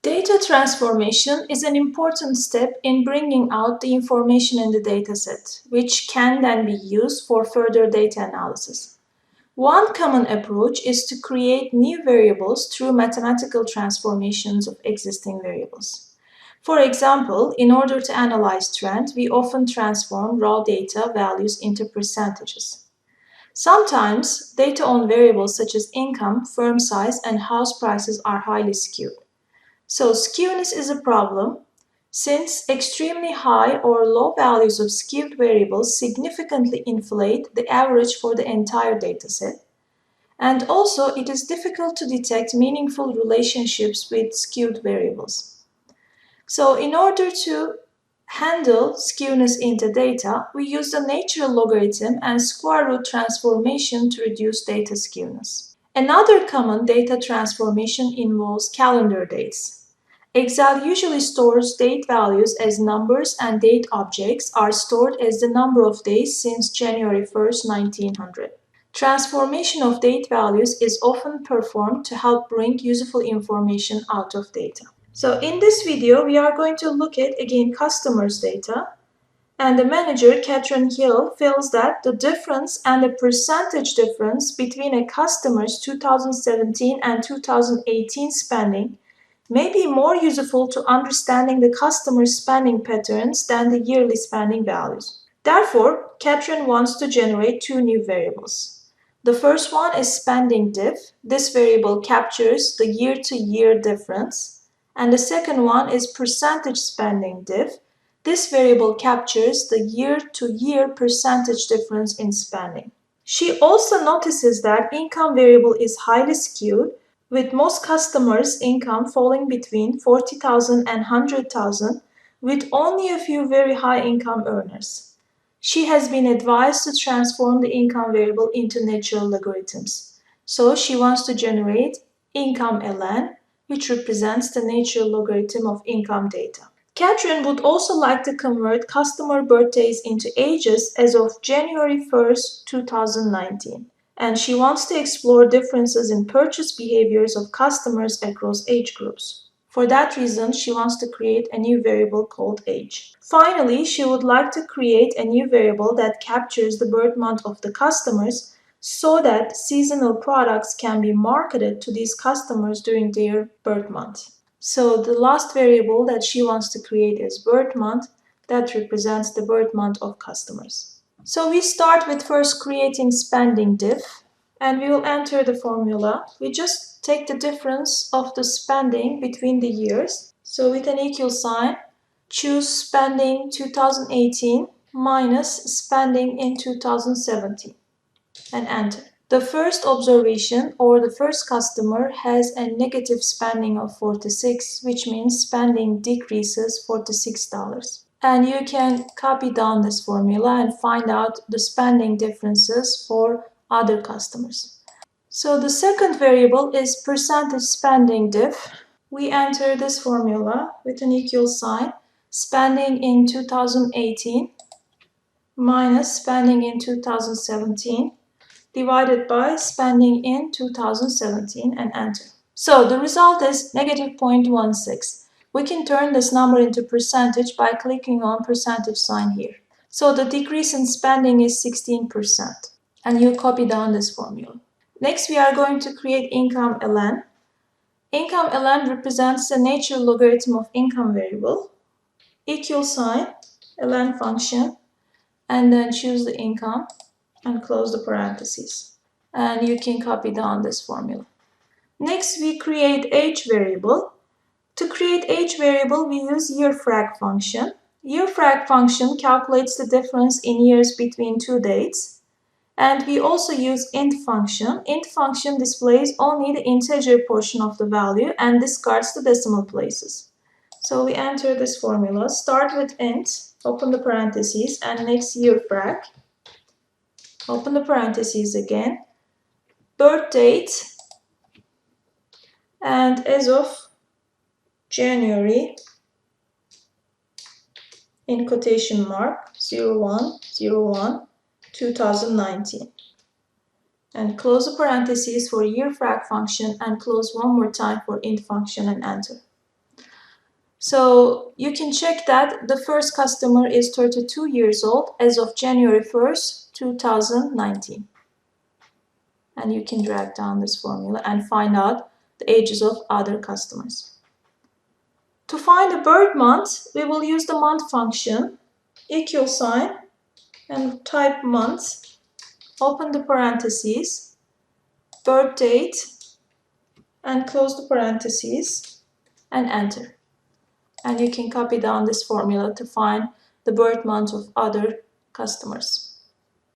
Data transformation is an important step in bringing out the information in the dataset, which can then be used for further data analysis. One common approach is to create new variables through mathematical transformations of existing variables. For example, in order to analyze trend, we often transform raw data values into percentages. Sometimes, data on variables such as income, firm size, and house prices are highly skewed. So skewness is a problem since extremely high or low values of skewed variables significantly inflate the average for the entire dataset. And also, it is difficult to detect meaningful relationships with skewed variables. So in order to handle skewness in the data, we use the natural logarithm and square root transformation to reduce data skewness. Another common data transformation involves calendar dates. Excel usually stores date values as numbers and date objects are stored as the number of days since January 1st, 1900. Transformation of date values is often performed to help bring useful information out of data. So in this video, we are going to look at again customers' data, and the manager, Catherine Hill, feels that the difference and the percentage difference between a customer's 2017 and 2018 spending may be more useful to understanding the customer's spending patterns than the yearly spending values. Therefore, Catherine wants to generate two new variables. The first one is spending diff. This variable captures the year-to-year difference. And the second one is percentage spending diff. This variable captures the year-to-year percentage difference in spending. She also notices that income variable is highly skewed, with most customers' income falling between $40,000 and $100,000, with only a few very high income earners. She has been advised to transform the income variable into natural logarithms. So she wants to generate income ln, which represents the natural logarithm of income data. Catherine would also like to convert customer birthdays into ages as of January 1st, 2019. And she wants to explore differences in purchase behaviors of customers across age groups. For that reason, she wants to create a new variable called age. Finally, she would like to create a new variable that captures the birth month of the customers so that seasonal products can be marketed to these customers during their birth month. So the last variable that she wants to create is birth month that represents the birth month of customers. So we start with first creating spending diff, and we will enter the formula. We just take the difference of the spending between the years. So with an equal sign, choose spending 2018 minus spending in 2017 and enter. The first observation or the first customer has a negative spending of 46, which means spending decreases $46. And you can copy down this formula and find out the spending differences for other customers. So the second variable is percentage spending diff. We enter this formula with an equal sign, spending in 2018 minus spending in 2017 divided by spending in 2017 and enter. So the result is negative 0.16. We can turn this number into percentage by clicking on percentage sign here. So the decrease in spending is 16%. And you copy down this formula. Next, we are going to create income ln. Income ln represents the natural logarithm of income variable. Equal sign, ln function, and then choose the income and close the parentheses. And you can copy down this formula. Next, we create age variable. To create age variable, we use yearFrag function. YearFrag function calculates the difference in years between two dates. And we also use int function. Int function displays only the integer portion of the value and discards the decimal places. So we enter this formula. Start with int, open the parentheses, and next yearFrag. Open the parentheses again. Birth date, and as of January, in quotation mark, 01/01, 2019. And close the parentheses for yearFrag function and close one more time for int function and enter. So you can check that the first customer is 32 years old as of January 1st, 2019. And you can drag down this formula and find out the ages of other customers. To find the birth month, we will use the month function, equal sign, and type month, open the parentheses, birth date, and close the parentheses, and enter. And you can copy down this formula to find the birth month of other customers.